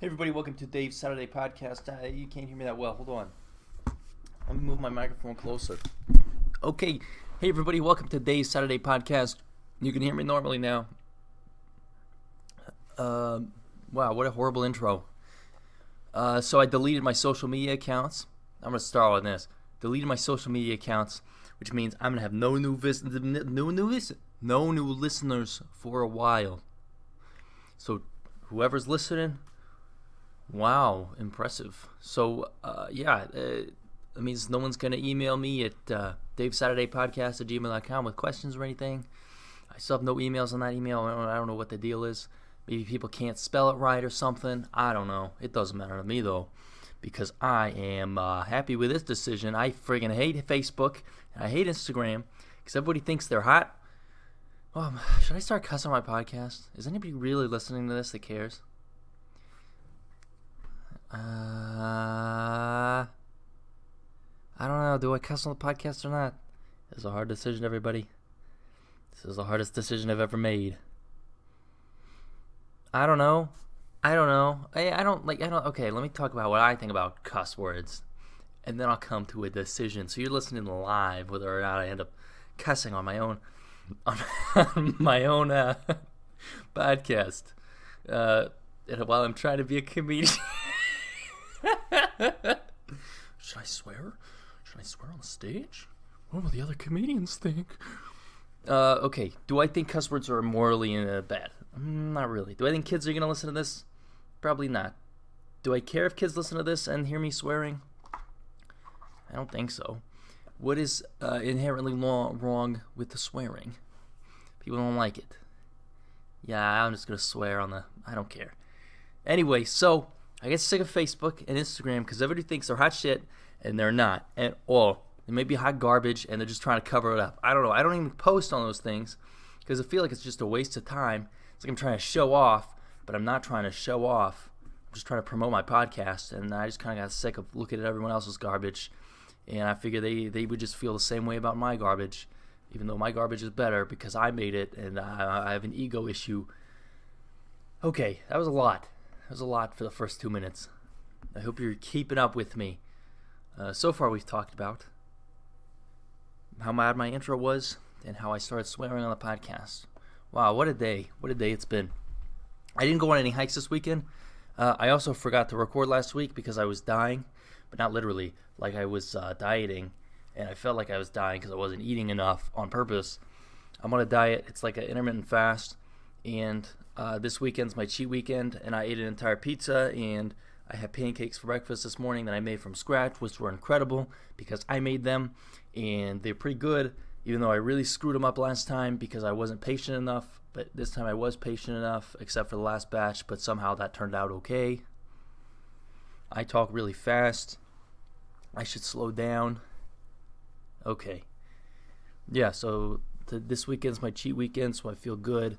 Hey everybody, welcome to Dave's Saturday Podcast. You can't hear me that well. Hold on. Let me move my microphone closer. Okay. Hey everybody, welcome to Dave's Saturday Podcast. You can hear me normally now. Wow, what a horrible intro. So I deleted my social media accounts. I'm going to start on this. Deleted my social media accounts, which means I'm going to have no new listeners for a while. So whoever's listening, wow, impressive. So, that means no one's going to email me at davesaturdaypodcast@gmail.com with questions or anything. I still have no emails on that email. I don't know what the deal is. Maybe people can't spell it right or something. I don't know. It doesn't matter to me, though, because I am happy with this decision. I friggin' hate Facebook. And I hate Instagram because everybody thinks they're hot. Should I start cussing on my podcast? Is anybody really listening to this that cares? I don't know. Do I cuss on the podcast or not? This is a hard decision, everybody. This is the hardest decision I've ever made. I don't know. Okay, let me talk about what I think about cuss words. And then I'll come to a decision. So you're listening live whether or not I end up cussing on my own podcast. While I'm trying to be a comedian. Should I swear? Should I swear on the stage? What will the other comedians think? Okay. Do I think cuss words are morally bad? Not really. Do I think kids are going to listen to this? Probably not. Do I care if kids listen to this and hear me swearing? I don't think so. What is inherently wrong with the swearing? People don't like it. Yeah, I'm just going to swear I don't care. Anyway, so I get sick of Facebook and Instagram because everybody thinks they're hot shit and they're not at all. They may be hot garbage and they're just trying to cover it up. I don't know. I don't even post on those things because I feel like it's just a waste of time. It's like I'm trying to show off, but I'm not trying to show off. I'm just trying to promote my podcast, and I just kind of got sick of looking at everyone else's garbage, and I figure they would just feel the same way about my garbage, even though my garbage is better because I made it and I have an ego issue. Okay, that was a lot. That was a lot for the first 2 minutes. I hope you're keeping up with me. So far we've talked about how bad my intro was and how I started swearing on the podcast. Wow, what a day. What a day it's been. I didn't go on any hikes this weekend. I also forgot to record last week because I was dying, but not literally. Like I was dieting, and I felt like I was dying because I wasn't eating enough on purpose. I'm on a diet. It's like an intermittent fast, and this weekend's my cheat weekend, and I ate an entire pizza, and I had pancakes for breakfast this morning that I made from scratch, which were incredible because I made them, and they're pretty good, even though I really screwed them up last time because I wasn't patient enough. But this time I was patient enough, except for the last batch, but somehow that turned out okay. I talk really fast. I should slow down. Okay. Yeah, so this weekend's my cheat weekend, so I feel good.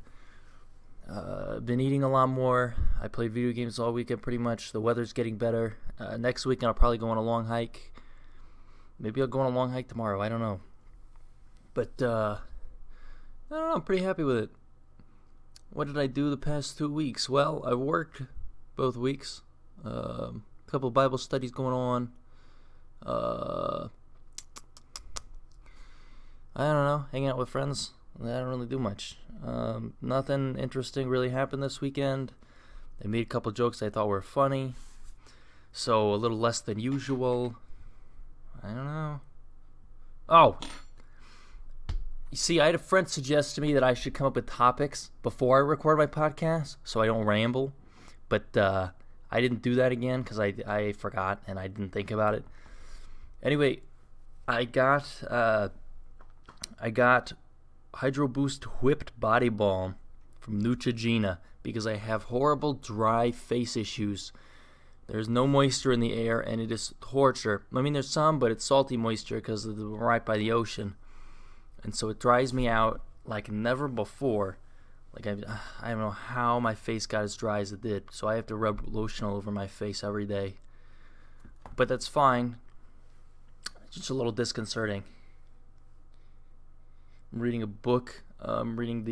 I've been eating a lot more. I played video games all weekend pretty much. The weather's getting better. Next weekend I'll probably go on a long hike. Maybe I'll go on a long hike tomorrow. I don't know. But, I don't know. I'm pretty happy with it. What did I do the past 2 weeks? Well, I worked both weeks. A couple of Bible studies going on. I don't know. Hanging out with friends. I don't really do much. Nothing interesting really happened this weekend. I made a couple jokes I thought were funny. So a little less than usual. I don't know. Oh! You see, I had a friend suggest to me that I should come up with topics before I record my podcast so I don't ramble. But I didn't do that again because I forgot and I didn't think about it. Anyway, I got Hydro Boost Whipped Body Balm from Neutrogena because I have horrible dry face issues. There's no moisture in the air and it is torture. I mean, there's some, but it's salty moisture because we're right by the ocean. And so it dries me out like never before. Like I don't know how my face got as dry as it did. So I have to rub lotion all over my face every day. But that's fine. It's just a little disconcerting. I'm reading a book. I'm reading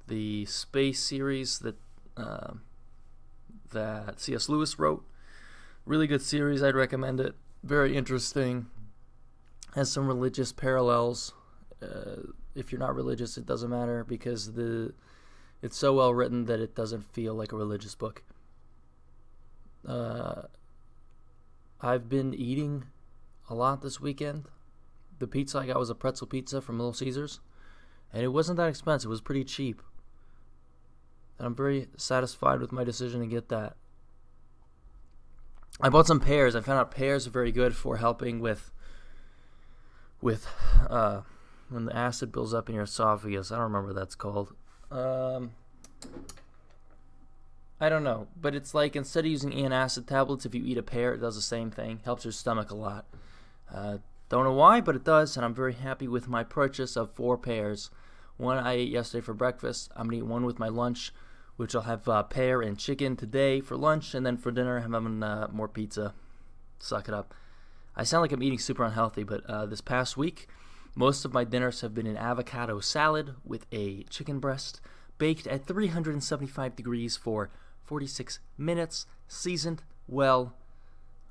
the space series that that C.S. Lewis wrote. Really good series. I'd recommend it. Very interesting. Has some religious parallels. If you're not religious, it doesn't matter because it's so well written that it doesn't feel like a religious book. I've been eating a lot this weekend. The pizza I got was a pretzel pizza from Little Caesars, and it wasn't that expensive. It was pretty cheap. And I'm very satisfied with my decision to get that. I bought some pears. I found out pears are very good for helping with when the acid builds up in your esophagus. I don't remember what that's called. I don't know, but it's like instead of using antacid tablets, if you eat a pear, it does the same thing. Helps your stomach a lot. Don't know why, but it does, and I'm very happy with my purchase of 4 pears. One I ate yesterday for breakfast. I'm going to eat one with my lunch, which I'll have pear and chicken today for lunch, and then for dinner I'm having more pizza. Suck it up. I sound like I'm eating super unhealthy, but this past week, most of my dinners have been an avocado salad with a chicken breast, baked at 375 degrees for 46 minutes, seasoned well.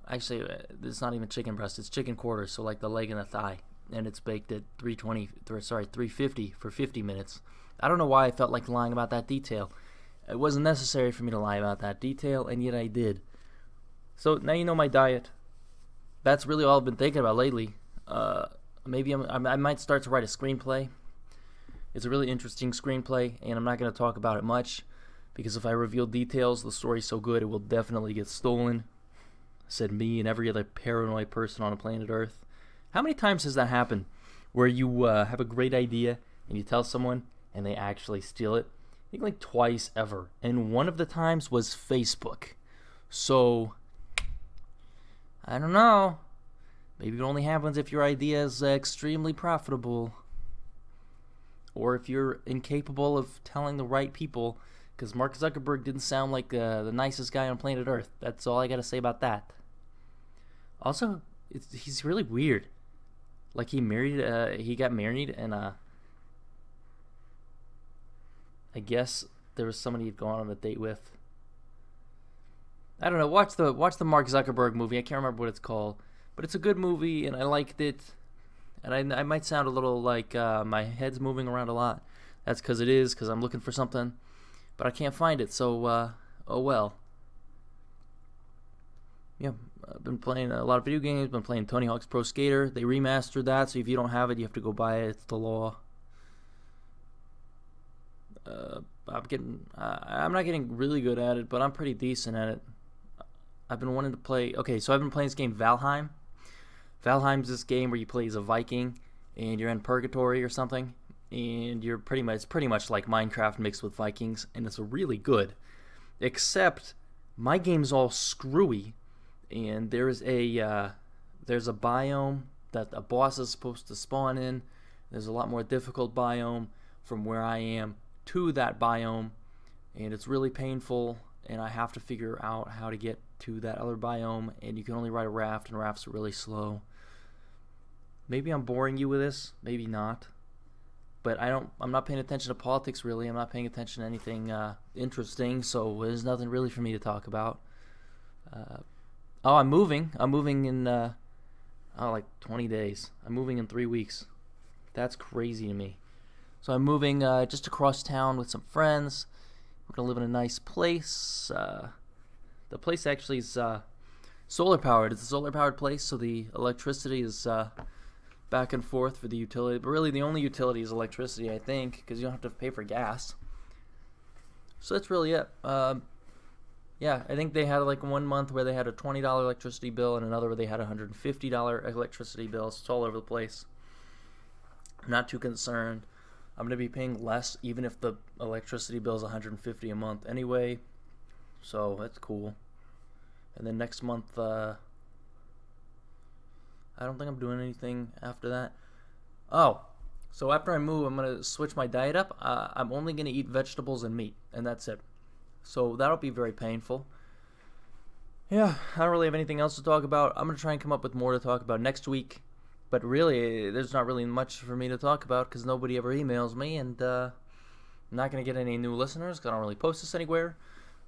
Actually, it's not even chicken breast, it's chicken quarters, so like the leg and the thigh. And it's baked at 350 for 50 minutes. I don't know why I felt like lying about that detail. It wasn't necessary for me to lie about that detail, and yet I did. So now you know my diet. That's really all I've been thinking about lately. Maybe I might start to write a screenplay. It's a really interesting screenplay, and I'm not going to talk about it much, because if I reveal details, the story's so good, it will definitely get stolen. Said me and every other paranoid person on planet Earth. How many times has that happened where you have a great idea and you tell someone and they actually steal it? I think like twice ever. And one of the times was Facebook. So, I don't know. Maybe it only happens if your idea is extremely profitable. Or if you're incapable of telling the right people. Because Mark Zuckerberg didn't sound like the nicest guy on planet Earth. That's all I got to say about that. Also, he's really weird. Like he got married, and I guess there was somebody he'd gone on a date with. I don't know. Watch the Mark Zuckerberg movie. I can't remember what it's called, but it's a good movie, and I liked it. And I might sound a little like my head's moving around a lot. That's because I'm looking for something, but I can't find it. So, oh well. Yeah, I've been playing a lot of video games. Been playing Tony Hawk's Pro Skater. They remastered that, so if you don't have it, you have to go buy it. It's the law. I'm not getting really good at it, but I'm pretty decent at it. I've been wanting to play. Okay, so I've been playing this game Valheim. Valheim's this game where you play as a Viking, and you're in purgatory or something, and it's pretty much like Minecraft mixed with Vikings, and it's really good. Except my game's all screwy. And there's a biome that a boss is supposed to spawn in. There's a lot more difficult biome from where I am to that biome, and it's really painful, and I have to figure out how to get to that other biome, and you can only ride a raft, and rafts are really slow. Maybe I'm boring you with this, maybe not. But I'm not paying attention to politics really. I'm not paying attention to anything interesting, so there's nothing really for me to talk about. I'm moving. I'm moving in, like 20 days. I'm moving in 3 weeks. That's crazy to me. So I'm moving just across town with some friends. We're going to live in a nice place. The place actually is solar-powered. It's a solar-powered place, so the electricity is back and forth for the utility. But really, the only utility is electricity, I think, because you don't have to pay for gas. So that's really it. Yeah, I think they had like 1 month where they had a $20 electricity bill and another where they had a $150 electricity bill. So it's all over the place. I'm not too concerned. I'm going to be paying less even if the electricity bill is $150 a month anyway. So that's cool. And then next month, I don't think I'm doing anything after that. Oh, so after I move, I'm going to switch my diet up. I'm only going to eat vegetables and meat, and that's it. So that'll be very painful. Yeah, I don't really have anything else to talk about. I'm going to try and come up with more to talk about next week. But really, there's not really much for me to talk about because nobody ever emails me. And I'm not going to get any new listeners because I don't really post this anywhere.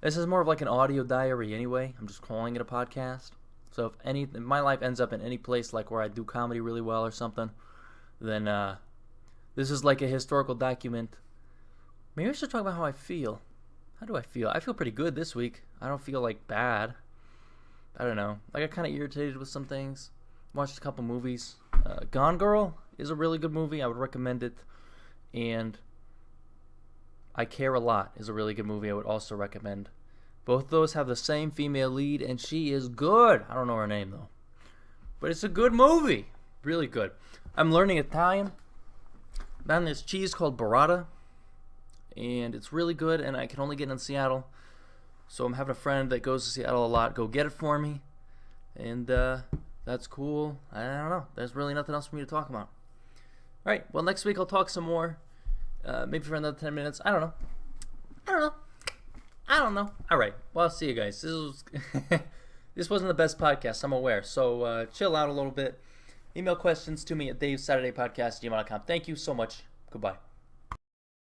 This is more of like an audio diary anyway. I'm just calling it a podcast. So if my life ends up in any place like where I do comedy really well or something, then this is like a historical document. Maybe I should talk about how I feel. How do I feel? I feel pretty good this week. I don't feel like bad. I don't know. I got kind of irritated with some things. Watched a couple movies. Gone Girl is a really good movie. I would recommend it. And I Care a Lot is a really good movie. I would also recommend. Both of those have the same female lead, and she is good. I don't know her name, though. But it's a good movie. Really good. I'm learning Italian. Found this cheese called burrata. And it's really good, and I can only get it in Seattle. So I'm having a friend that goes to Seattle a lot go get it for me. And that's cool. I don't know. There's really nothing else for me to talk about. All right. Well, next week I'll talk some more. Maybe for another 10 minutes. I don't know. All right. Well, I'll see you guys. This wasn't the best podcast, I'm aware. So chill out a little bit. Email questions to me at davesaturdaypodcast@gmail.com. Thank you so much. Goodbye.